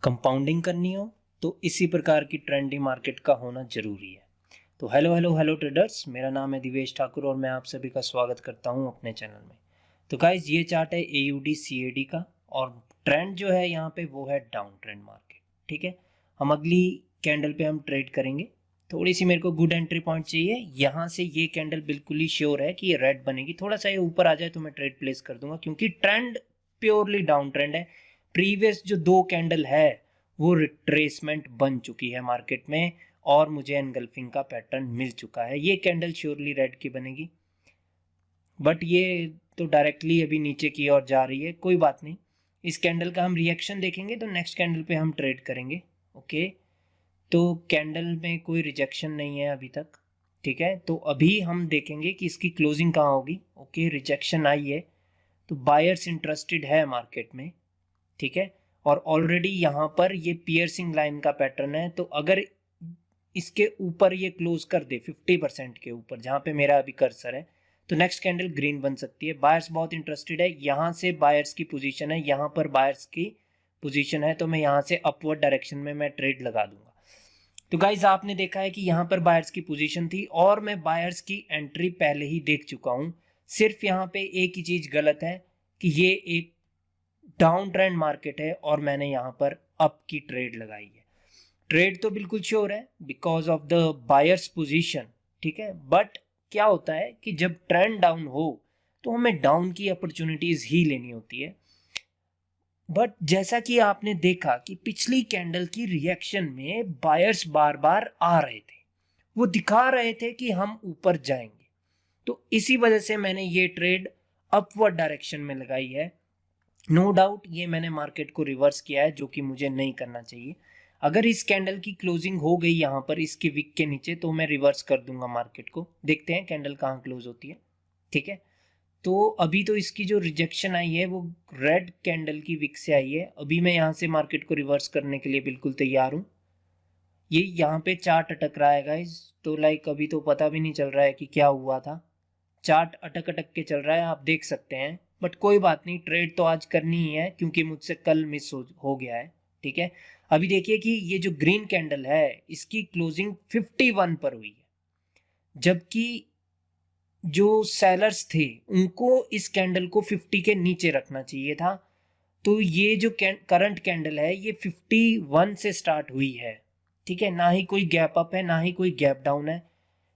Compounding करनी हो तो इसी प्रकार की ट्रेंडी मार्केट का होना जरूरी है। तो हेलो ट्रेडर्स, मेरा नाम है दिवेश ठाकुर और मैं आप सभी का स्वागत करता हूं अपने चैनल में। तो गाइज, ये चार्ट है AUD CAD का और ट्रेंड जो है यहाँ पे वो है डाउन ट्रेंड मार्केट। ठीक है, हम अगली कैंडल पे हम ट्रेड करेंगे। थोड़ी सी मेरे को गुड एंट्री पॉइंट चाहिए। यहाँ से ये कैंडल बिल्कुल ही श्योर है कि ये रेड बनेगी। थोड़ा सा ये ऊपर आ जाए तो मैं ट्रेड प्लेस कर दूंगा, क्योंकि ट्रेंड प्योरली डाउन ट्रेंड है। प्रीवियस जो दो कैंडल है वो रिट्रेसमेंट बन चुकी है मार्केट में और मुझे एनगल्फिंग का पैटर्न मिल चुका है। ये कैंडल श्योरली रेड की बनेगी, बट ये तो डायरेक्टली अभी नीचे की ओर जा रही है। कोई बात नहीं, इस कैंडल का हम रिएक्शन देखेंगे तो नेक्स्ट कैंडल पे हम ट्रेड करेंगे। ओके, तो कैंडल में कोई रिजेक्शन नहीं है अभी तक। ठीक है, तो अभी हम देखेंगे कि इसकी क्लोजिंग कहाँ होगी। ओके, रिजेक्शन आई है तो बायर्स इंटरेस्टेड है मार्केट में। ठीक है, और ऑलरेडी यहाँ पर ये पियर्सिंग लाइन का पैटर्न है। तो अगर इसके ऊपर ये क्लोज कर दे 50% के ऊपर, जहाँ पे मेरा अभी कर्सर है, तो नेक्स्ट कैंडल ग्रीन बन सकती है। बायर्स बहुत इंटरेस्टेड है, यहाँ से बायर्स की पोजीशन है, यहाँ पर बायर्स की पोजीशन है, तो मैं यहाँ से अपवर्ड डायरेक्शन में मैं ट्रेड लगा दूंगा। तो गाइज, आपने देखा है कि यहाँ पर बायर्स की पोजीशन थी और मैं बायर्स की एंट्री पहले ही देख चुका हूँ। सिर्फ यहाँ पे एक ही चीज गलत है कि ये एक डाउन ट्रेंड मार्केट है और मैंने यहाँ पर अप की ट्रेड लगाई है। ट्रेड तो बिल्कुल श्योर है because of the buyers position. ठीक है, बट क्या होता है कि जब ट्रेंड डाउन हो तो हमें डाउन की अपॉर्चुनिटीज ही लेनी होती है। बट जैसा कि आपने देखा कि पिछली कैंडल की रिएक्शन में बायर्स बार बार आ रहे थे, वो दिखा रहे थे कि हम ऊपर जाएंगे, तो इसी वजह से मैंने ये ट्रेड अपवर्ड डायरेक्शन में लगाई है। नो डाउट ये मैंने मार्केट को रिवर्स किया है, जो कि मुझे नहीं करना चाहिए। अगर इस कैंडल की क्लोजिंग हो गई यहाँ पर इसके विक के नीचे तो मैं रिवर्स कर दूंगा मार्केट को। देखते हैं कैंडल कहाँ क्लोज होती है। ठीक है, तो अभी तो इसकी जो रिजेक्शन आई है वो रेड कैंडल की विक से आई है। अभी मैं यहाँ से मार्केट को रिवर्स करने के लिए बिल्कुल तैयार हूँ। ये यहाँ पे चार्ट अटक रहा है गाइस, तो लाइक अभी तो पता भी नहीं चल रहा है कि क्या हुआ था। चार्ट अटक अटक के चल रहा है, आप देख सकते हैं। बट कोई बात नहीं, ट्रेड तो आज करनी ही है क्योंकि मुझसे कल मिस हो गया है। ठीक है, अभी देखिए कि ये जो ग्रीन कैंडल है इसकी क्लोजिंग 51 पर हुई है, जबकि जो सेलर्स थे उनको इस कैंडल को 50 के नीचे रखना चाहिए था। तो ये जो करंट कैंडल है ये 51 से स्टार्ट हुई है। ठीक है, ना ही कोई गैप अप है ना ही कोई गैप डाउन है।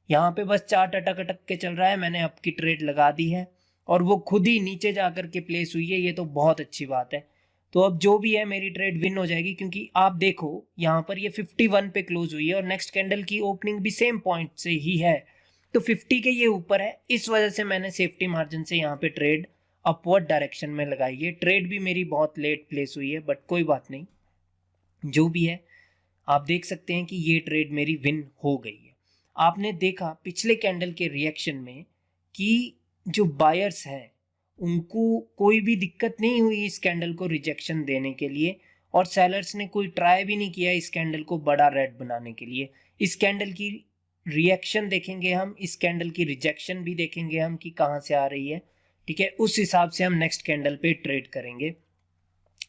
यहाँ पे बस चार्ट अटक अटक के चल रहा है। मैंने अप की ट्रेड लगा दी है और वो खुद ही नीचे जाकर के प्लेस हुई है, ये तो बहुत अच्छी बात है। तो अब जो भी है मेरी ट्रेड विन हो जाएगी, क्योंकि आप देखो यहाँ पर ये 51 पे क्लोज हुई है और नेक्स्ट कैंडल की ओपनिंग भी सेम पॉइंट से ही है, तो 50 के ये ऊपर है। इस वजह से मैंने सेफ्टी मार्जिन से यहाँ पे ट्रेड अपवर्ड डायरेक्शन में लगाई है। ट्रेड भी मेरी बहुत लेट प्लेस हुई है, बट कोई बात नहीं, जो भी है आप देख सकते हैं कि ये ट्रेड मेरी विन हो गई है। आपने देखा पिछले कैंडल के रिएक्शन में कि जो बायर्स हैं उनको कोई भी दिक्कत नहीं हुई इस कैंडल को रिजेक्शन देने के लिए, और सेलर्स ने कोई ट्राई भी नहीं किया इस कैंडल को बड़ा रेड बनाने के लिए। इस कैंडल की रिएक्शन देखेंगे हम, इस कैंडल की रिजेक्शन भी देखेंगे हम कि कहाँ से आ रही है। ठीक है, उस हिसाब से हम नेक्स्ट कैंडल पे ट्रेड करेंगे।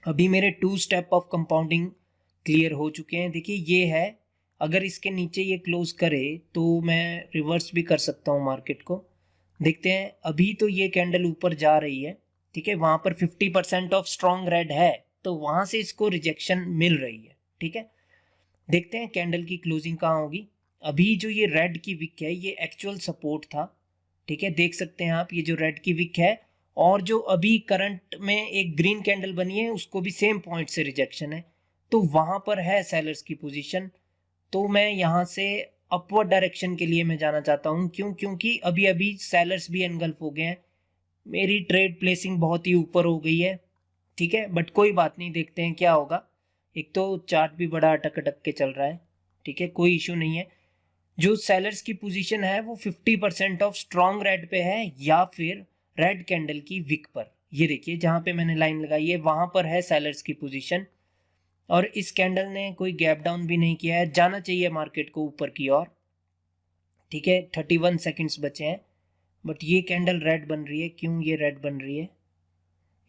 अभी मेरे 2 स्टेप ऑफ कंपाउंडिंग क्लियर हो चुके हैं। देखिए ये है, अगर इसके नीचे ये क्लोज करे तो मैं रिवर्स भी कर सकता हूँ मार्केट को। देखते हैं, अभी तो ये कैंडल ऊपर जा रही है। ठीक है, वहां पर 50% ऑफ स्ट्रॉन्ग रेड है, तो वहां से इसको रिजेक्शन मिल रही है। ठीक है, देखते हैं कैंडल की क्लोजिंग कहाँ होगी। अभी जो ये रेड की विक है ये एक्चुअल सपोर्ट था। ठीक है, देख सकते हैं आप, ये जो रेड की विक है और जो अभी करंट में एक ग्रीन कैंडल बनी है उसको भी सेम पॉइंट से रिजेक्शन है, तो वहां पर है सेलर्स की पोजीशन। तो मैं यहाँ से अपवर्ड डायरेक्शन के लिए मैं जाना चाहता हूँ। क्यों? क्योंकि अभी अभी सेलर्स भी एनगल्फ हो गए हैं, मेरी ट्रेड प्लेसिंग बहुत ही ऊपर हो गई है। ठीक है, बट कोई बात नहीं, देखते हैं क्या होगा। एक तो चार्ट भी बड़ा अटक अटक के चल रहा है। ठीक है, कोई इशू नहीं है। जो सेलर्स की पोजीशन है वो 50% ऑफ स्ट्रॉन्ग रेड पे है या फिर रेड कैंडल की विक पर। ये देखिए जहां पे मैंने लाइन लगाई है वहां पर है सेलर्स की पोजीशन, और इस कैंडल ने कोई गैप डाउन भी नहीं किया है। जाना चाहिए मार्केट को ऊपर की ओर। ठीक है, 31 सेकंड्स बचे हैं, बट ये कैंडल रेड बन रही है। क्यों ये रेड बन रही है?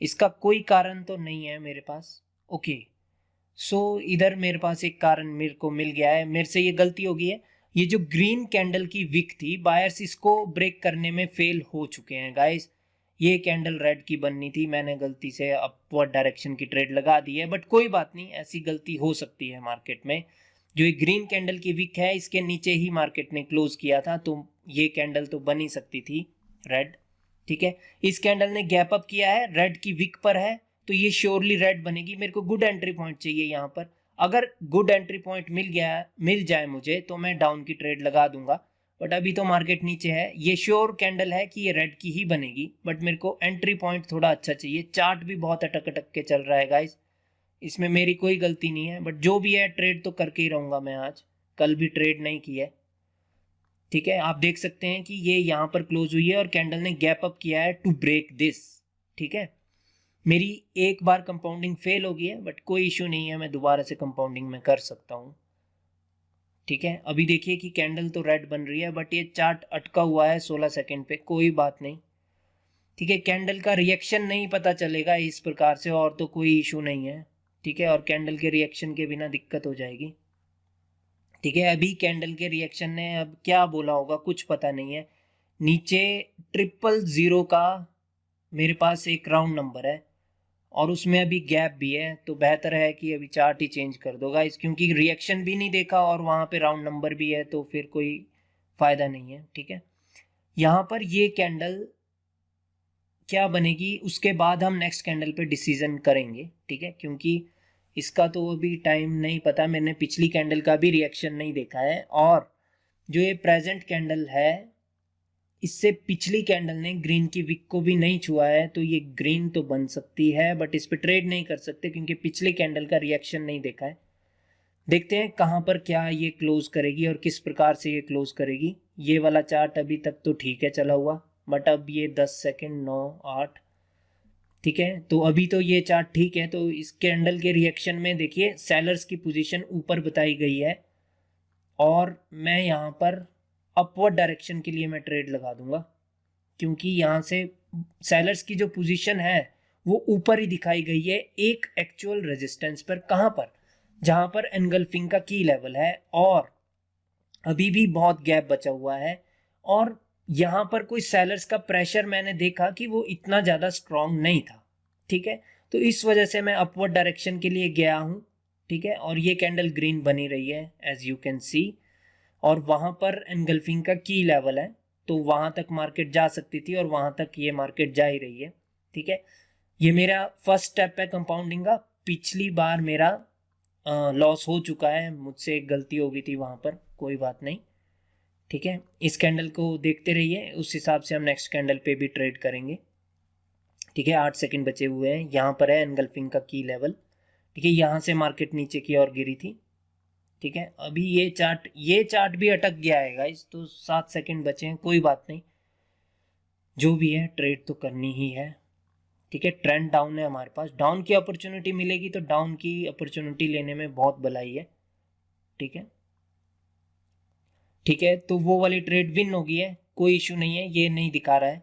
इसका कोई कारण तो नहीं है मेरे पास। ओके, सो इधर मेरे पास एक कारण मेरे को मिल गया है, मेरे से ये गलती हो गई है। ये जो ग्रीन कैंडल की विक थी, बायर्स इसको ब्रेक करने में फेल हो चुके हैं गाइस। ये कैंडल रेड की बननी थी, मैंने गलती से अपवर्ड डायरेक्शन की ट्रेड लगा दी है, बट कोई बात नहीं, ऐसी गलती हो सकती है मार्केट में। जो ये ग्रीन कैंडल की विक है, इसके नीचे ही मार्केट ने क्लोज किया था, तो ये कैंडल तो बन ही सकती थी रेड। ठीक है, इस कैंडल ने गैप अप किया है, रेड की विक पर है, तो ये श्योरली रेड बनेगी। मेरे को गुड एंट्री पॉइंट चाहिए यहाँ पर। अगर गुड एंट्री पॉइंट मिल जाए मुझे, तो मैं डाउन की ट्रेड लगा दूंगा, बट अभी तो मार्केट नीचे है। ये श्योर कैंडल है कि ये रेड की ही बनेगी, बट मेरे को एंट्री पॉइंट थोड़ा अच्छा चाहिए। चार्ट भी बहुत अटक अटक के चल रहा है गाइस, इसमें मेरी कोई गलती नहीं है, बट जो भी है ट्रेड तो करके ही रहूंगा मैं आज। कल भी ट्रेड नहीं की है। ठीक है, आप देख सकते हैं कि ये यहाँ पर क्लोज हुई है और कैंडल ने गैप अप किया है टू ब्रेक दिस। ठीक है, मेरी एक बार कंपाउंडिंग फेल हो गई है, बट कोई इशू नहीं है, मैं दोबारा से कंपाउंडिंग में कर सकता हूँ। ठीक है, अभी देखिए कि कैंडल तो रेड बन रही है, बट ये चार्ट अटका हुआ है 16 सेकंड पे, कोई बात नहीं। ठीक है, कैंडल का रिएक्शन नहीं पता चलेगा इस प्रकार से, और तो कोई इशू नहीं है। ठीक है, और कैंडल के रिएक्शन के बिना दिक्कत हो जाएगी। ठीक है, अभी कैंडल के रिएक्शन ने अब क्या बोला होगा कुछ पता नहीं है। नीचे 000 का मेरे पास एक राउंड नंबर है, और उसमें अभी गैप भी है, तो बेहतर है कि अभी चार्ट ही चेंज कर दो गाइस, क्योंकि रिएक्शन भी नहीं देखा और वहाँ पे राउंड नंबर भी है, तो फिर कोई फ़ायदा नहीं है। ठीक है, यहाँ पर ये कैंडल क्या बनेगी उसके बाद हम नेक्स्ट कैंडल पे डिसीजन करेंगे। ठीक है, क्योंकि इसका तो अभी टाइम नहीं पता, मैंने पिछली कैंडल का भी रिएक्शन नहीं देखा है, और जो ये प्रेजेंट कैंडल है, इससे पिछली कैंडल ने ग्रीन की विक को भी नहीं छुआ है, तो ये ग्रीन तो बन सकती है, बट इस पे ट्रेड नहीं कर सकते क्योंकि पिछली कैंडल का रिएक्शन नहीं देखा है। देखते हैं कहाँ पर क्या ये क्लोज करेगी और किस प्रकार से ये क्लोज करेगी। ये वाला चार्ट अभी तक तो ठीक है चला हुआ, बट अब ये 10 सेकेंड 9 8। ठीक है, तो अभी तो ये चार्ट ठीक है। तो इस कैंडल के रिएक्शन में देखिए सेलर्स की पोजीशन ऊपर बताई गई है, और मैं यहाँ पर अपवर्ड डायरेक्शन के लिए मैं ट्रेड लगा दूंगा, क्योंकि यहाँ से सेलर्स की जो पोजीशन है वो ऊपर ही दिखाई गई है एक एक्चुअल रेजिस्टेंस पर। कहाँ पर? जहाँ पर एनगल्फिंग का की लेवल है, और अभी भी बहुत गैप बचा हुआ है, और यहाँ पर कोई सेलर्स का प्रेशर मैंने देखा कि वो इतना ज़्यादा स्ट्रॉन्ग नहीं था। ठीक है, तो इस वजह से मैं अपवर्ड डायरेक्शन के लिए गया हूँ। ठीक है, और ये कैंडल ग्रीन बनी रही है एज यू कैन सी, और वहाँ पर एनगल्फिंग का की लेवल है, तो वहाँ तक मार्केट जा सकती थी, और वहाँ तक ये मार्केट जा ही रही है। ठीक है, ये मेरा फर्स्ट स्टेप है कंपाउंडिंग का। पिछली बार मेरा लॉस हो चुका है, मुझसे एक गलती हो गई थी वहाँ पर, कोई बात नहीं। ठीक है, इस कैंडल को देखते रहिए, उस हिसाब से हम नेक्स्ट कैंडल पे भी ट्रेड करेंगे। ठीक है, 8 सेकंड बचे हुए हैं। यहाँ पर है एनगल्फिंग का की लेवल। ठीक है, यहाँ से मार्केट नीचे की ओर गिरी थी। ठीक है, अभी ये चार्ट भी अटक गया है गाइस, तो 7 सेकंड बचे हैं, कोई बात नहीं, जो भी है ट्रेड तो करनी ही है। ठीक है, ट्रेंड डाउन है हमारे पास, डाउन की अपॉर्चुनिटी मिलेगी तो डाउन की अपॉर्चुनिटी लेने में बहुत भलाई है। ठीक है, ठीक है, तो वो वाली ट्रेड विन हो गई है, कोई इशू नहीं है, ये नहीं दिखा रहा है,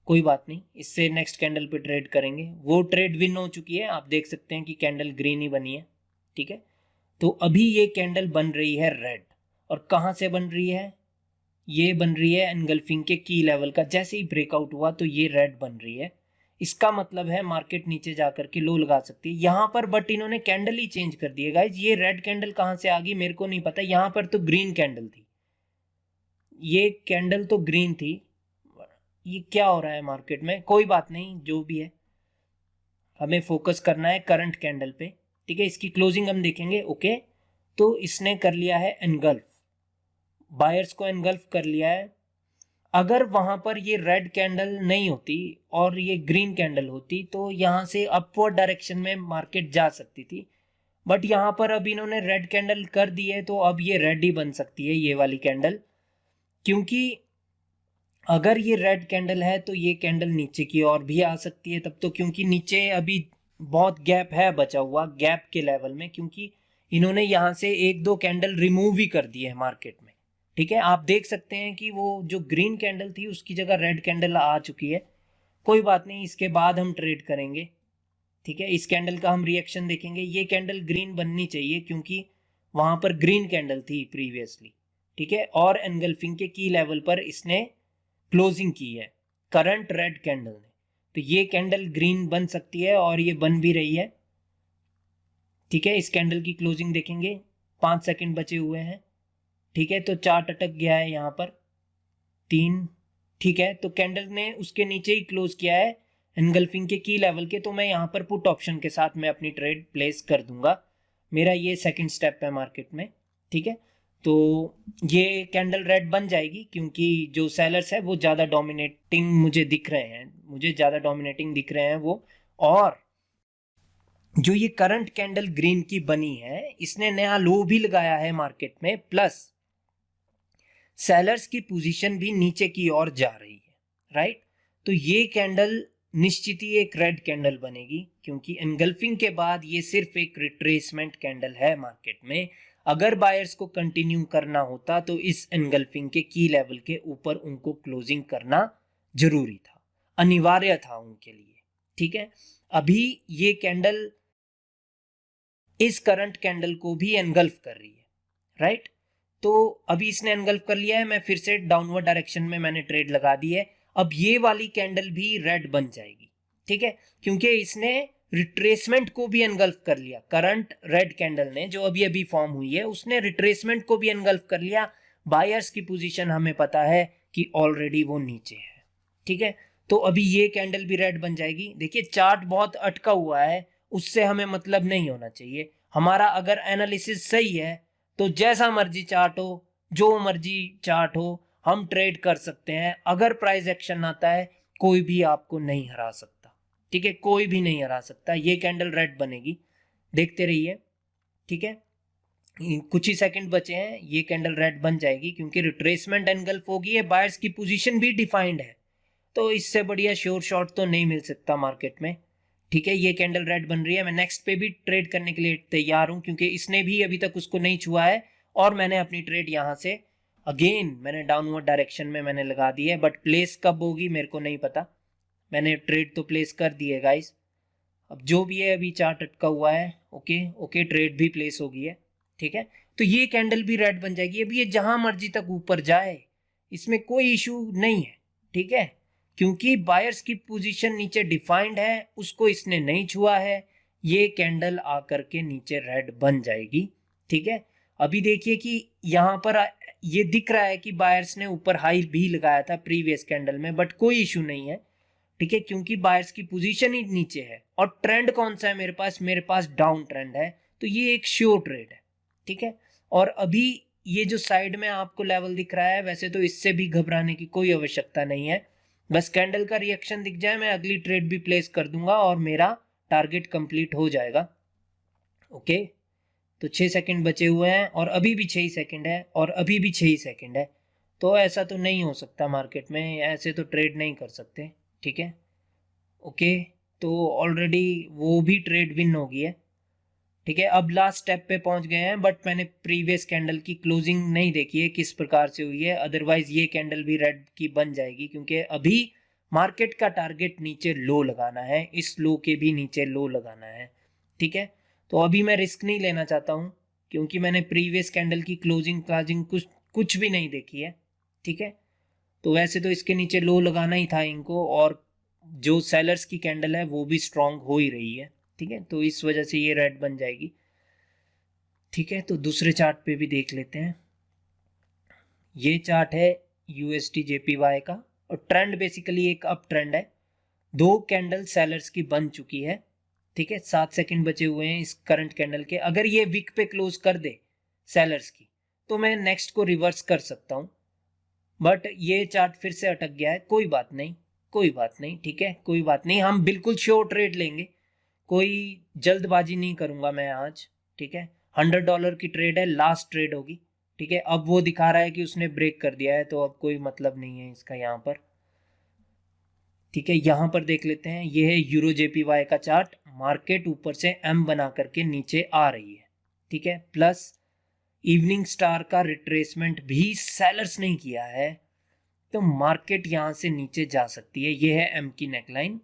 कोई बात नहीं, इससे नेक्स्ट कैंडल पे ट्रेड करेंगे। वो ट्रेड विन हो चुकी है, आप देख सकते हैं कि कैंडल ग्रीन ही बनी है। ठीक है, तो अभी ये कैंडल बन रही है रेड, और कहाँ से बन रही है? ये बन रही है एनगल्फिंग के की लेवल का, जैसे ही ब्रेकआउट हुआ तो ये रेड बन रही है। इसका मतलब है मार्केट नीचे जाकर के लो लगा सकती है यहाँ पर, बट इन्होंने कैंडल ही चेंज कर दी है गाइज। ये रेड कैंडल कहाँ से आ गई मेरे को नहीं पता, यहाँ पर तो ग्रीन कैंडल थी, ये कैंडल तो ग्रीन थी। ये क्या हो रहा है मार्केट में? कोई बात नहीं, जो भी है हमें फोकस करना है करंट कैंडल पे। ठीक है, इसकी क्लोजिंग हम देखेंगे। ओके, तो इसने कर लिया है एनगल्फ, बायर्स को एनगल्फ कर लिया है। अगर वहां पर ये रेड कैंडल नहीं होती और ये ग्रीन कैंडल होती, तो यहाँ से अपवर्ड डायरेक्शन में मार्केट जा सकती थी, बट यहाँ पर अब इन्होंने रेड कैंडल कर दी है, तो अब ये रेड ही बन सकती है ये वाली कैंडल, क्योंकि अगर ये रेड कैंडल है तो ये कैंडल नीचे की ओर भी आ सकती है तब तो, क्योंकि नीचे अभी बहुत गैप है बचा हुआ, गैप के लेवल में, क्योंकि इन्होंने यहाँ से एक दो कैंडल रिमूव ही कर दिए है मार्केट में। ठीक है, आप देख सकते हैं कि वो जो ग्रीन कैंडल थी उसकी जगह रेड कैंडल आ चुकी है। कोई बात नहीं, इसके बाद हम ट्रेड करेंगे। ठीक है, इस कैंडल का हम रिएक्शन देखेंगे। ये कैंडल ग्रीन बननी चाहिए क्योंकि वहां पर ग्रीन कैंडल थी प्रीवियसली, ठीक है, और एनगल्फिंग के की लेवल पर इसने क्लोजिंग की है करंट रेड कैंडल ने, तो ये कैंडल ग्रीन बन सकती है और ये बन भी रही है। ठीक है, इस कैंडल की क्लोजिंग देखेंगे, 5 सेकंड बचे हुए हैं। ठीक है, तो चार्ट अटक गया है यहाँ पर 3। ठीक है, तो कैंडल ने उसके नीचे ही क्लोज किया है एनगल्फिंग के की लेवल के, तो मैं यहाँ पर पुट ऑप्शन के साथ मैं अपनी ट्रेड प्लेस कर दूंगा। मेरा ये सेकंड स्टेप है मार्केट में। ठीक है, तो ये कैंडल रेड बन जाएगी क्योंकि जो सेलर्स है वो ज़्यादा डोमिनेटिंग मुझे दिख रहे हैं, मुझे ज़्यादा डोमिनेटिंग दिख रहे हैं वो। और जो ये करंट कैंडल ग्रीन की बनी है इसने नया लो भी लगाया है मार्केट में, प्लस सेलर्स की पोजीशन भी नीचे की ओर जा रही है, राइट। तो ये कैंडल निश्चित ही एक रेड कैंडल बनेगी क्योंकि एनगल्फिंग के बाद ये सिर्फ एक रिट्रेसमेंट कैंडल है मार्केट में। अगर बायर्स को कंटिन्यू करना होता तो इस एनगल्फिंग के की लेवल के ऊपर उनको क्लोजिंग करना जरूरी था, अनिवार्य था उनके लिए। ठीक है, अभी ये कैंडल इस करंट कैंडल को भी एनगल्फ कर रही है, राइट। तो अभी इसने एनगल्फ कर लिया है, मैं फिर से डाउनवर्ड डायरेक्शन में मैंने ट्रेड लगा दी है। अब ये वाली कैंडल भी रेड बन जाएगी, ठीक है, क्योंकि इसने रिट्रेसमेंट को भी एनगल्फ कर लिया। करंट रेड कैंडल ने जो अभी अभी फॉर्म हुई है उसने रिट्रेसमेंट को भी एनगल्फ कर लिया। बायर्स की पोजीशन हमें पता है कि ऑलरेडी वो नीचे है। ठीक है, तो अभी ये कैंडल भी रेड बन जाएगी। देखिए चार्ट बहुत अटका हुआ है, उससे हमें मतलब नहीं होना चाहिए। हमारा अगर एनालिसिस सही है तो जैसा मर्जी चार्ट हो, जो मर्जी चार्ट हो, हम ट्रेड कर सकते हैं। अगर प्राइस एक्शन आता है कोई भी आपको नहीं हरा सकता, ठीक है, कोई भी नहीं हरा सकता। ये कैंडल रेड बनेगी, देखते रहिए। ठीक है, कुछ ही सेकंड बचे हैं, ये कैंडल रेड बन जाएगी क्योंकि रिट्रेसमेंट एनगल्फ होगी है, बायर्स की पोजीशन भी डिफाइंड है, तो इससे बढ़िया श्योर शॉट तो नहीं मिल सकता मार्केट में। ठीक है, ये कैंडल रेड बन रही है, मैं नेक्स्ट पे भी ट्रेड करने के लिए तैयार हूं क्योंकि इसने भी अभी तक उसको नहीं छुआ है और मैंने अपनी ट्रेड यहां से अगेन मैंने डाउनवर्ड डायरेक्शन में मैंने लगा दी है। बट प्लेस कब होगी मेरे को नहीं पता, मैंने ट्रेड तो प्लेस कर दी है गाइस। अब जो भी है अभी चार्ट अटका हुआ है, ओके ओके, ट्रेड भी प्लेस हो गई है। ठीक है, तो ये कैंडल भी रेड बन जाएगी। अभी ये जहां मर्जी तक ऊपर जाए इसमें कोई इशू नहीं है, ठीक है, क्योंकि बायर्स की पोजीशन नीचे डिफाइंड है, उसको इसने नहीं छुआ है। ये कैंडल आकर के नीचे रेड बन जाएगी। ठीक है, अभी देखिए कि यहाँ पर ये दिख रहा है कि बायर्स ने ऊपर हाई भी लगाया था प्रीवियस कैंडल में, बट कोई इशू नहीं है। ठीक है, क्योंकि बायर्स की पोजीशन ही नीचे है और ट्रेंड कौन सा है मेरे पास डाउन ट्रेंड है, तो ये एक श्योर ट्रेड है। ठीक है, और अभी ये जो साइड में आपको लेवल दिख रहा है, वैसे तो इससे भी घबराने की कोई आवश्यकता नहीं है। बस कैंडल का रिएक्शन दिख जाए, मैं अगली ट्रेड भी प्लेस कर दूंगा और मेरा टारगेट कंप्लीट हो जाएगा। ओके, तो 6 सेकंड बचे हुए हैं और अभी भी 6 ही सेकंड है और अभी भी 6 ही सेकंड है, तो ऐसा तो नहीं हो सकता मार्केट में, ऐसे तो ट्रेड नहीं कर सकते। ठीक है, ओके, तो ऑलरेडी वो भी ट्रेड विन हो गई है। ठीक है, अब लास्ट स्टेप पे पहुंच गए हैं, बट मैंने प्रीवियस कैंडल की क्लोजिंग नहीं देखी है किस प्रकार से हुई है, अदरवाइज ये कैंडल भी रेड की बन जाएगी क्योंकि अभी मार्केट का टारगेट नीचे लो लगाना है, इस लो के भी नीचे लो लगाना है। ठीक है, तो अभी मैं रिस्क नहीं लेना चाहता हूं क्योंकि मैंने प्रीवियस कैंडल की क्लोजिंग कुछ भी नहीं देखी है। ठीक है, तो वैसे तो इसके नीचे लो लगाना ही था इनको, और जो सेलर्स की कैंडल है वो भी स्ट्रांग हो ही रही है। ठीक है, तो इस वजह से ये रेड बन जाएगी। ठीक है, तो दूसरे चार्ट पे भी देख लेते हैं। ये चार्ट है यूएसडी जेपीवाई का और ट्रेंड बेसिकली एक अप ट्रेंड है। 2 कैंडल सेलर्स की बन चुकी है। ठीक है, 7 सेकंड बचे हुए हैं इस करंट कैंडल के। अगर ये विक पे क्लोज कर दे सेलर्स की तो मैं नेक्स्ट को रिवर्स कर सकता हूं, बट ये चार्ट फिर से अटक गया है। कोई बात नहीं, कोई बात नहीं, ठीक है, कोई बात नहीं, हम बिल्कुल श्योर ट्रेड लेंगे, कोई जल्दबाजी नहीं करूंगा मैं आज। ठीक है, $100 की ट्रेड है, लास्ट ट्रेड होगी। ठीक है, अब वो दिखा रहा है कि उसने ब्रेक कर दिया है तो अब कोई मतलब नहीं है इसका यहाँ पर। ठीक है, यहाँ पर देख लेते हैं, ये है यूरो जेपीवाई का चार्ट। मार्केट ऊपर से एम बना करके नीचे आ रही है। ठीक है, प्लस इवनिंग स्टार का रिट्रेसमेंट भी सेलर्स ने किया है, तो मार्केट यहाँ से नीचे जा सकती है। ये है एम की नेकलाइन।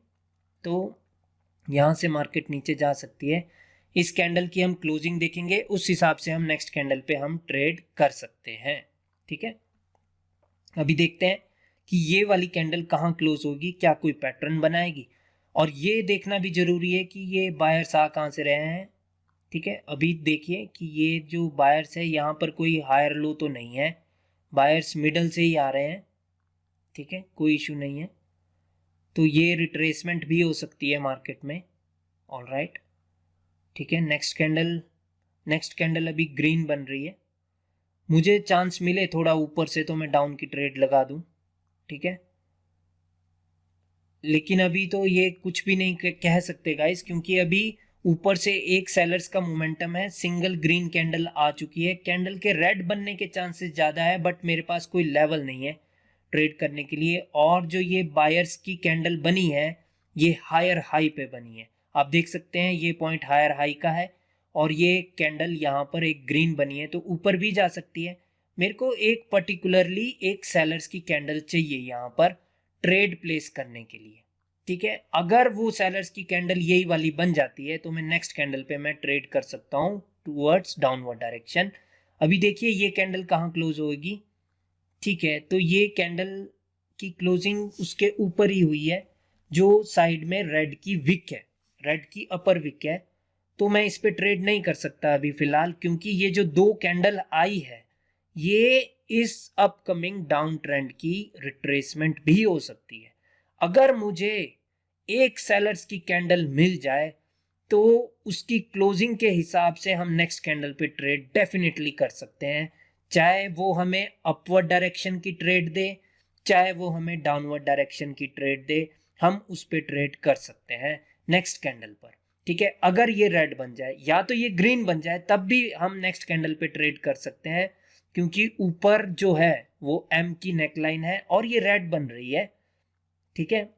तो यहाँ से मार्केट नीचे जा सकती है। इस कैंडल की हम क्लोजिंग देखेंगे, उस हिसाब से हम नेक्स्ट कैंडल पे हम ट्रेड कर सकते हैं। ठीक है, अभी देखते हैं कि ये वाली कैंडल कहाँ क्लोज होगी, क्या कोई पैटर्न बनाएगी, और ये देखना भी जरूरी है कि ये बायर्स आ कहाँ से रहे हैं। ठीक है, अभी देखिए कि ये जो बायर्स है यहाँ पर कोई हायर लो तो नहीं है, बायर्स मिडल से ही आ रहे हैं। ठीक है, कोई इशू नहीं है। तो ये रिट्रेसमेंट भी हो सकती है मार्केट में। ऑल राइट, ठीक है, नेक्स्ट कैंडल अभी ग्रीन बन रही है। मुझे चांस मिले थोड़ा ऊपर से तो मैं डाउन की ट्रेड लगा दूं। ठीक है, लेकिन अभी तो ये कुछ भी नहीं कह सकते गाइस, क्योंकि अभी ऊपर से एक सेलर्स का मोमेंटम है, सिंगल ग्रीन कैंडल आ चुकी है, कैंडल के रेड बनने के चांसेस ज़्यादा है, बट मेरे पास कोई लेवल नहीं है ट्रेड करने के लिए। और जो ये बायर्स की कैंडल बनी है ये हायर हाई पे बनी है, आप देख सकते हैं ये पॉइंट हायर हाई का है, और ये कैंडल यहाँ पर एक ग्रीन बनी है, तो ऊपर भी जा सकती है। मेरे को एक पर्टिकुलरली एक सेलर्स की कैंडल चाहिए यहाँ पर ट्रेड प्लेस करने के लिए। ठीक है, अगर वो सेलर्स की कैंडल यही वाली बन जाती है तो मैं नेक्स्ट कैंडल पे मैं ट्रेड कर सकता हूँ टूवर्ड्स डाउनवर्ड डायरेक्शन। अभी देखिए ये कैंडल कहाँ क्लोज होगी। ठीक है, तो ये कैंडल की क्लोजिंग उसके ऊपर ही हुई है, जो साइड में रेड की विक है, रेड की अपर विक है, तो मैं इस पे ट्रेड नहीं कर सकता अभी फिलहाल, क्योंकि ये जो दो कैंडल आई है ये इस अपकमिंग डाउन ट्रेंड की रिट्रेसमेंट भी हो सकती है। अगर मुझे एक सेलर्स की कैंडल मिल जाए तो उसकी क्लोजिंग के हिसाब से हम नेक्स्ट कैंडल पे ट्रेड डेफिनेटली कर सकते हैं, चाहे वो हमें अपवर्ड डायरेक्शन की ट्रेड दे, चाहे वो हमें डाउनवर्ड डायरेक्शन की ट्रेड दे, हम उस पे ट्रेड कर सकते हैं नेक्स्ट कैंडल पर। ठीक है, अगर ये रेड बन जाए या तो ये ग्रीन बन जाए तब भी हम नेक्स्ट कैंडल पे ट्रेड कर सकते हैं, क्योंकि ऊपर जो है वो एम की नेकलाइन है और ये रेड बन रही है। ठीक है,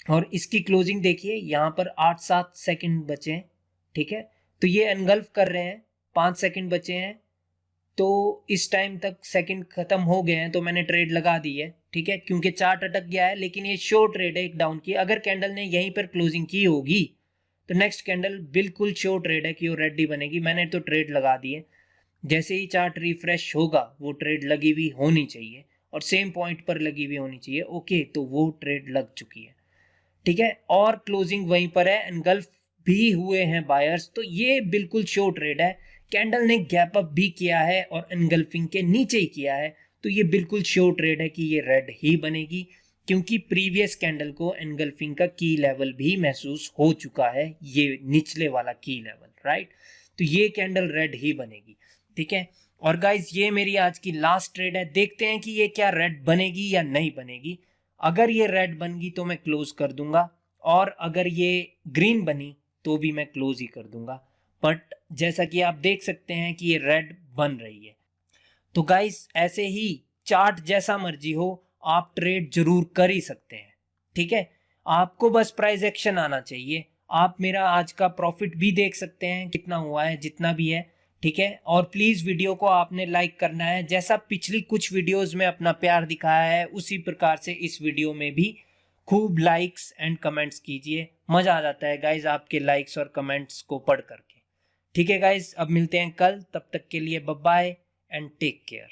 और इसकी क्लोजिंग देखिए यहाँ पर 8-7 सेकंड बचे हैं। ठीक है, तो ये एनगल्फ कर रहे हैं, 5 सेकंड बचे हैं, तो इस टाइम तक सेकंड खत्म हो गए हैं, तो मैंने ट्रेड लगा दी है। ठीक है, क्योंकि चार्ट अटक गया है, लेकिन ये शॉर्ट ट्रेड है एक डाउन की, अगर कैंडल ने यहीं पर क्लोजिंग की होगी तो नेक्स्ट कैंडल बिल्कुल शॉर्ट ट्रेड है कि वो रेड ही बनेगी। मैंने तो ट्रेड लगा दी है, जैसे ही चार्ट रिफ्रेश होगा वो ट्रेड लगी हुई होनी चाहिए और सेम पॉइंट पर लगी हुई होनी चाहिए। ओके, तो वो ट्रेड लग चुकी है। ठीक है, और क्लोजिंग वहीं पर है, एनगल्फ भी हुए हैं बायर्स, तो ये बिल्कुल शॉर्ट ट्रेड है। कैंडल ने गैप अप भी किया है और एनगल्फिंग के नीचे ही किया है, तो ये बिल्कुल शॉर्ट ट्रेड है कि ये रेड ही बनेगी, क्योंकि प्रीवियस कैंडल को एनगल्फिंग का की लेवल भी महसूस हो चुका है, ये निचले वाला की लेवल, राइट। तो ये कैंडल रेड ही बनेगी। ठीक है, और गाइज ये मेरी आज की लास्ट ट्रेड है, देखते हैं कि ये क्या रेड बनेगी या नहीं बनेगी। अगर ये रेड बन गई तो मैं क्लोज कर दूंगा, और अगर ये ग्रीन बनी तो भी मैं क्लोज ही कर दूंगा। बट जैसा कि आप देख सकते हैं कि ये रेड बन रही है। तो गाइस ऐसे ही चार्ट जैसा मर्जी हो आप ट्रेड जरूर कर ही सकते हैं। ठीक है, आपको बस प्राइस एक्शन आना चाहिए। आप मेरा आज का प्रॉफिट भी देख सकते हैं कितना हुआ है, जितना भी है। ठीक है, और प्लीज वीडियो को आपने लाइक करना है, जैसा पिछली कुछ वीडियोस में अपना प्यार दिखाया है उसी प्रकार से इस वीडियो में भी खूब लाइक्स एंड कमेंट्स कीजिए। मजा आ जाता है गाइज आपके लाइक्स और कमेंट्स को पढ़ करके। ठीक है गाइज, अब मिलते हैं कल, तब तक के लिए bye bye and take care.